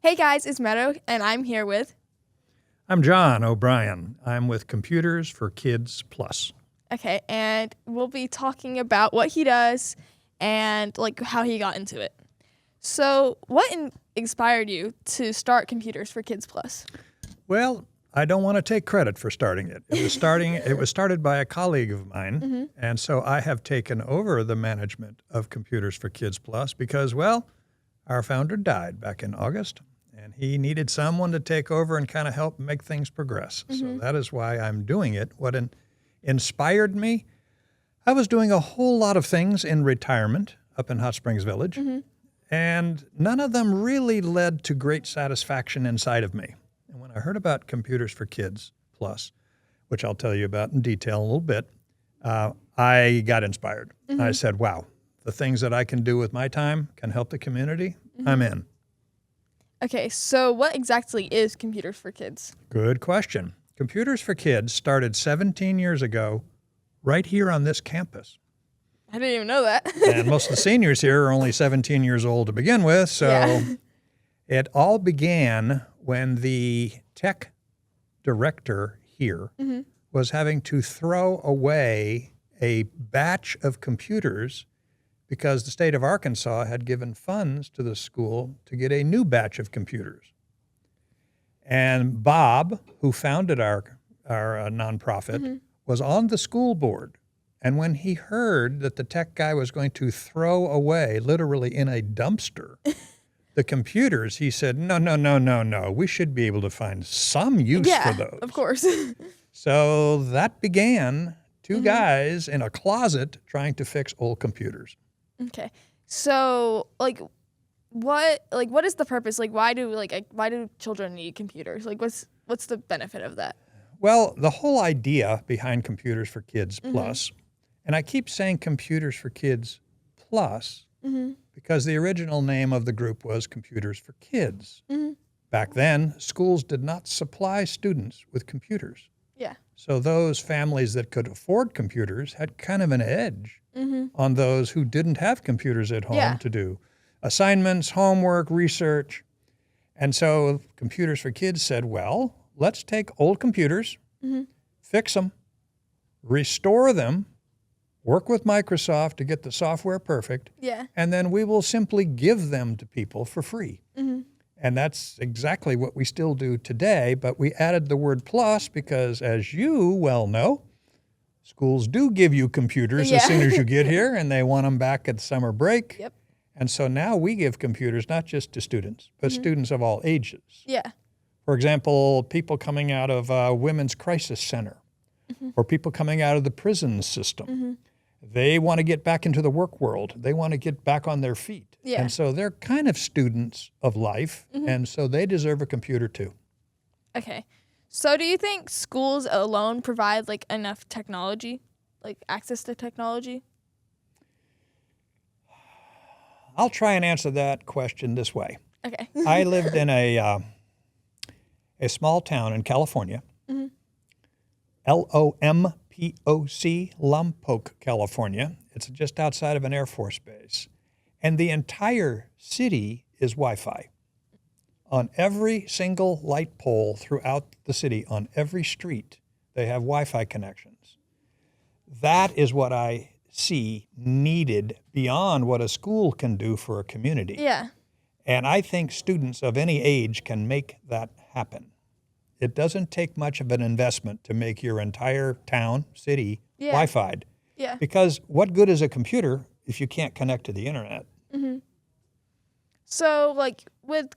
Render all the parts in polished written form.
Hey guys, it's Meadow, and I'm here with... I'm John OBrien. I'm with Computers for Kids Plus. Okay, and we'll be talking about what he does and like how he got into it. So, what inspired you to start Computers for Kids Plus? Well, I don't want to take credit for starting it. It was started by a colleague of mine, and so I have taken over the management of Computers for Kids Plus because, well, our founder died back in August, and he needed someone to take over and kind of help make things progress. So that is why I'm doing it. What inspired me? I was doing a whole lot of things in retirement up in Hot Springs Village, and none of them really led to great satisfaction inside of me. And when I heard about Computers for Kids Plus, which I'll tell you about in detail in a little bit, I got inspired. I said, wow, the things that I can do with my time can help the community. I'm in. Okay, so what exactly is Computers for Kids? Good question. Computers for Kids started 17 years ago right here on this campus. I didn't even know that. And most of the seniors here are only 17 years old to begin with. So it all began when the tech director here was having to throw away a batch of computers because the state of Arkansas had given funds to the school to get a new batch of computers. And Bob, who founded our nonprofit, was on the school board. And when he heard that the tech guy was going to throw away, literally in a dumpster, the computers, he said, no. We should be able to find some use for those. Of course. So that began two guys in a closet trying to fix old computers. Okay. So, what is the purpose? Why do children need computers? What's the benefit of that? Well, the whole idea behind Computers for Kids Plus, and I keep saying Computers for Kids Plus because the original name of the group was Computers for Kids. Back then, schools did not supply students with computers. Yeah. So those families that could afford computers had kind of an edge on those who didn't have computers at home to do assignments, homework, research. And so Computers for Kids said, well, let's take old computers, fix them, restore them, work with Microsoft to get the software perfect, and then we will simply give them to people for free. And that's exactly what we still do today, but we added the word plus because, as you well know, schools do give you computers as soon as you get here, and they want them back at summer break. Yep. And so now we give computers not just to students, but students of all ages. Yeah. For example, people coming out of a women's crisis center or people coming out of the prison system. They want to get back into the work world. They want to get back on their feet. Yeah. And so they're kind of students of life, and so they deserve a computer too. Okay. So do you think schools alone provide enough technology, access to technology? I'll try and answer that question this way. Okay. I lived in a small town in California, Lompoc, Lompoc, California. It's just outside of an Air Force base. And the entire city is Wi-Fi. On every single light pole throughout the city, on every street, they have Wi-Fi connections. That is what I see needed beyond what a school can do for a community. Yeah. And I think students of any age can make that happen. It doesn't take much of an investment to make your entire town, city, Wi-Fi'd. Yeah. Because what good is a computer if you can't connect to the internet? So, with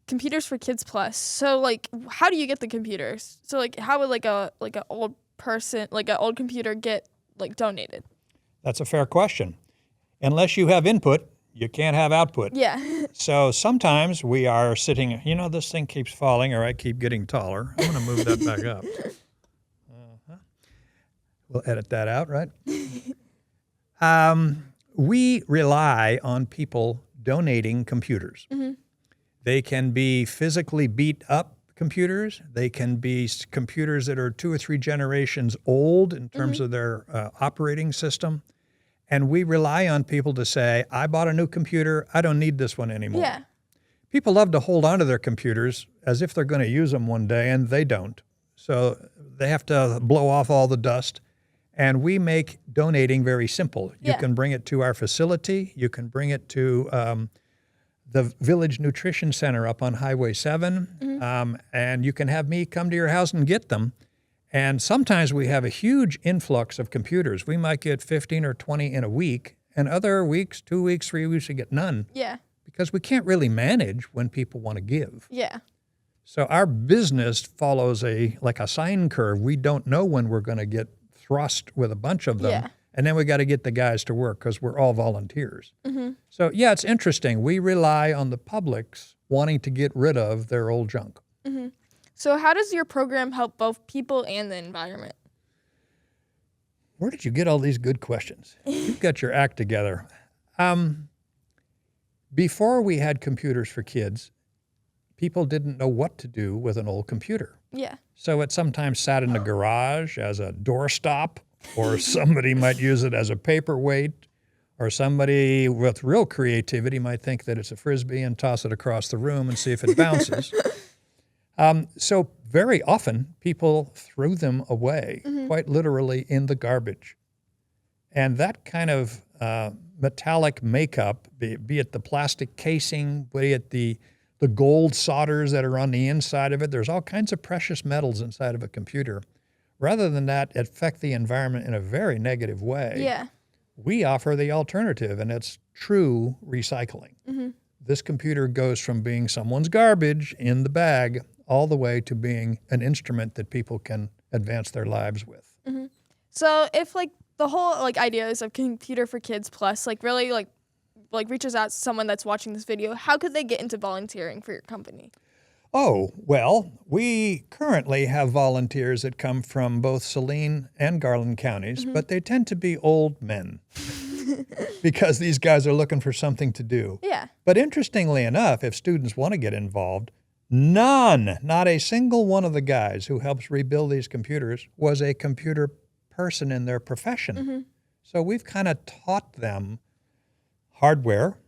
Computers for Kids Plus, so, how do you get the computers? So, how would, an old person, an old computer get, donated? That's a fair question. Unless you have input, you can't have output. Yeah. So sometimes we are sitting, this thing keeps falling or I keep getting taller. I'm going to move that back up. We'll edit that out, right? We rely on people donating computers. They can be physically beat up computers. They can be computers that are 2 or 3 generations old in terms of their operating system. And we rely on people to say, I bought a new computer. I don't need this one anymore. Yeah. people love to hold on to their computers as if they're going to use them one day, and they don't. So they have to blow off all the dust. And we make donating very simple. You can bring it to our facility. You can bring it to the Village Nutrition Center up on Highway 7. And you can have me come to your house and get them. And sometimes we have a huge influx of computers. We might get 15 or 20 in a week. And other weeks, 2 weeks, 3 weeks, we get none. Yeah. Because we can't really manage when people want to give. Yeah. So our business follows like a sine curve. We don't know when we're going to get thrust with a bunch of them. Yeah. And then we got to get the guys to work because we're all volunteers. So yeah, it's interesting. We rely on the public's wanting to get rid of their old junk. So how does your program help both people and the environment? Where did you get all these good questions? You've got your act together. Before we had computers for kids, people didn't know what to do with an old computer. Yeah. So it sometimes sat in the garage as a doorstop, or somebody might use it as a paperweight, or somebody with real creativity might think that it's a Frisbee and toss it across the room and see if it bounces. So very often people threw them away, quite literally in the garbage. And that kind of metallic makeup, be it the plastic casing, be it the gold solders that are on the inside of it, there's all kinds of precious metals inside of a computer. Rather than that affect the environment in a very negative way, Yeah. we offer the alternative, and it's true recycling. This computer goes from being someone's garbage in the bag all the way to being an instrument that people can advance their lives with. So if like the whole like ideas of Computer for Kids Plus really reaches out to someone that's watching this video, how could they get into volunteering for your company? Oh, well, we currently have volunteers that come from both Saline and Garland counties, but they tend to be old men because these guys are looking for something to do. Yeah. But interestingly enough, if students want to get involved, not a single one of the guys who helps rebuild these computers was a computer person in their profession. So we've kind of taught them hardware,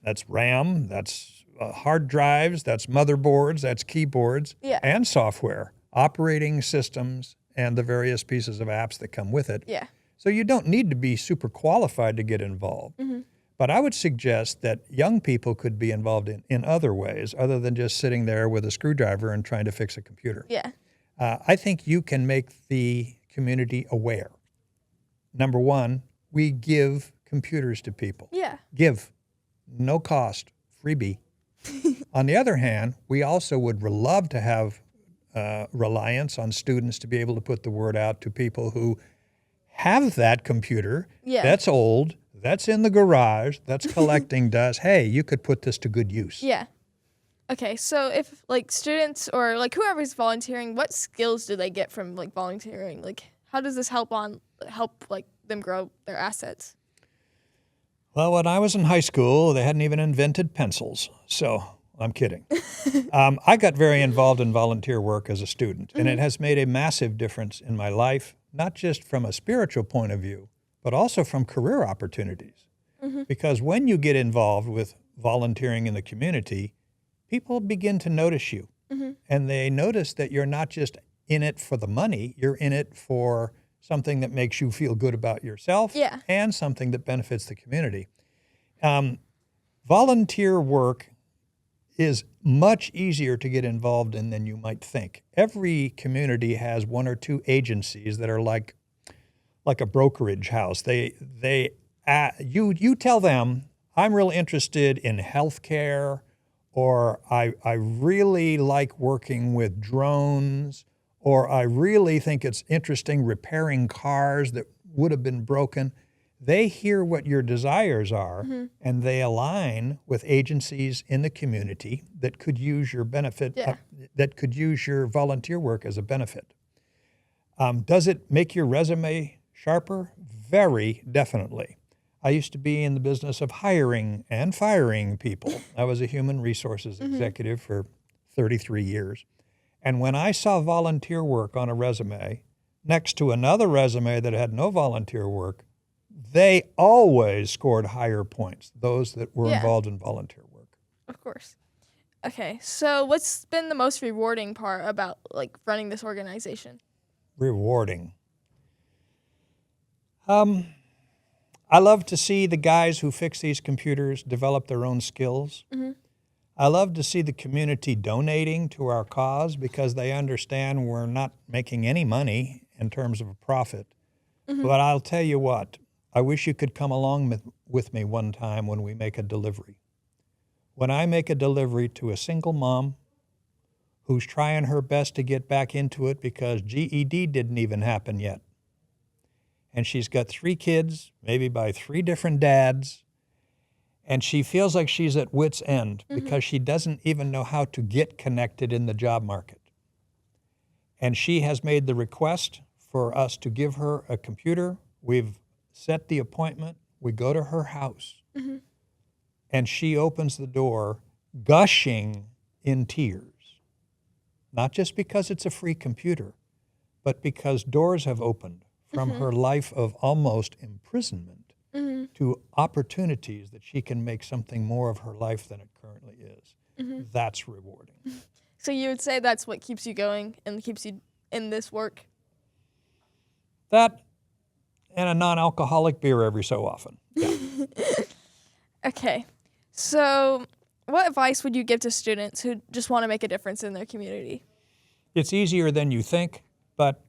that's RAM, that's hard drives, that's motherboards, that's keyboards, and software, operating systems, and the various pieces of apps that come with it. Yeah. So you don't need to be super qualified to get involved. But I would suggest that young people could be involved in other ways other than just sitting there with a screwdriver and trying to fix a computer. Yeah. I think you can make the community aware. Number one, we give computers to people. Yeah. Give. No cost. Freebie. On the other hand, we also would love to have reliance on students to be able to put the word out to people who have that computer that's old, that's in the garage, that's collecting dust. Hey, you could put this to good use. Yeah. Okay, so if students or whoever's volunteering, what skills do they get from volunteering? How does this help them grow their assets? Well, when I was in high school, they hadn't even invented pencils. So I'm kidding. I got very involved in volunteer work as a student, and it has made a massive difference in my life, not just from a spiritual point of view, but also from career opportunities. Because when you get involved with volunteering in the community, people begin to notice you. And they notice that you're not just in it for the money, you're in it for something that makes you feel good about yourself and something that benefits the community. Volunteer work is much easier to get involved in than you might think. Every community has one or two agencies that are like a brokerage house. You tell them, I'm real interested in healthcare, or I really like working with drones, or I really think it's interesting repairing cars that would have been broken. They hear what your desires are, and they align with agencies in the community that could use your benefit, that could use your volunteer work as a benefit. Does it make your resume sharper? Very definitely. I used to be in the business of hiring and firing people. I was a human resources executive for 33 years. And when I saw volunteer work on a resume next to another resume that had no volunteer work, they always scored higher points, those that were involved in volunteer work. Of course. Okay, so what's been the most rewarding part about like running this organization? Rewarding. I love to see the guys who fix these computers develop their own skills. I love to see the community donating to our cause because they understand we're not making any money in terms of a profit. But I'll tell you what, I wish you could come along with me one time when we make a delivery. When I make a delivery to a single mom who's trying her best to get back into it because GED didn't even happen yet, and she's got 3 kids, maybe by 3 different dads, and she feels like she's at wit's end because she doesn't even know how to get connected in the job market. And she has made the request for us to give her a computer. We've set the appointment. We go to her house, and she opens the door gushing in tears, not just because it's a free computer, but because doors have opened from her life of almost imprisonment to opportunities that she can make something more of her life than it currently is. That's rewarding. So you would say that's what keeps you going and keeps you in this work? That and a non-alcoholic beer every so often. Yeah. Okay, so what advice would you give to students who just want to make a difference in their community? It's easier than you think, but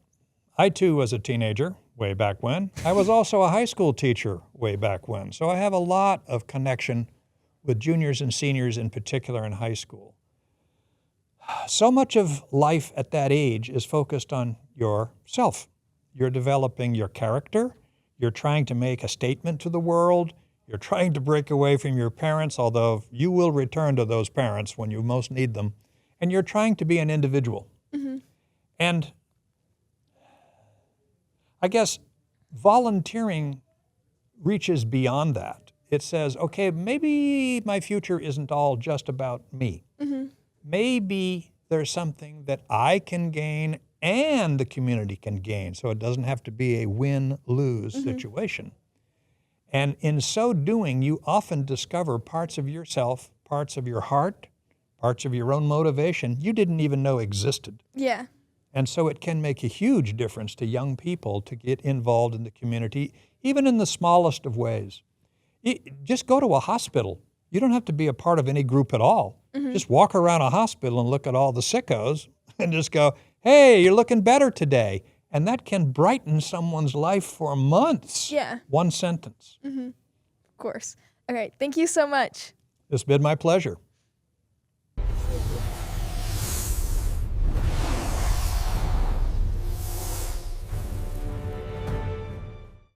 I too was a teenager way back when. I was also a high school teacher way back when. So I have a lot of connection with juniors and seniors in particular in high school. So much of life at that age is focused on yourself. You're developing your character. You're trying to make a statement to the world. You're trying to break away from your parents, although you will return to those parents when you most need them. And you're trying to be an individual. And I guess volunteering reaches beyond that. It says, okay, maybe my future isn't all just about me. Maybe there's something that I can gain and the community can gain, so it doesn't have to be a win-lose situation. And in so doing, you often discover parts of yourself, parts of your heart, parts of your own motivation you didn't even know existed. Yeah. And so it can make a huge difference to young people to get involved in the community, even in the smallest of ways. Just go to a hospital. You don't have to be a part of any group at all. Just walk around a hospital and look at all the sickos and just go, hey, you're looking better today. And that can brighten someone's life for months. Yeah. One sentence. Of course. All right. Thank you so much. It's been my pleasure.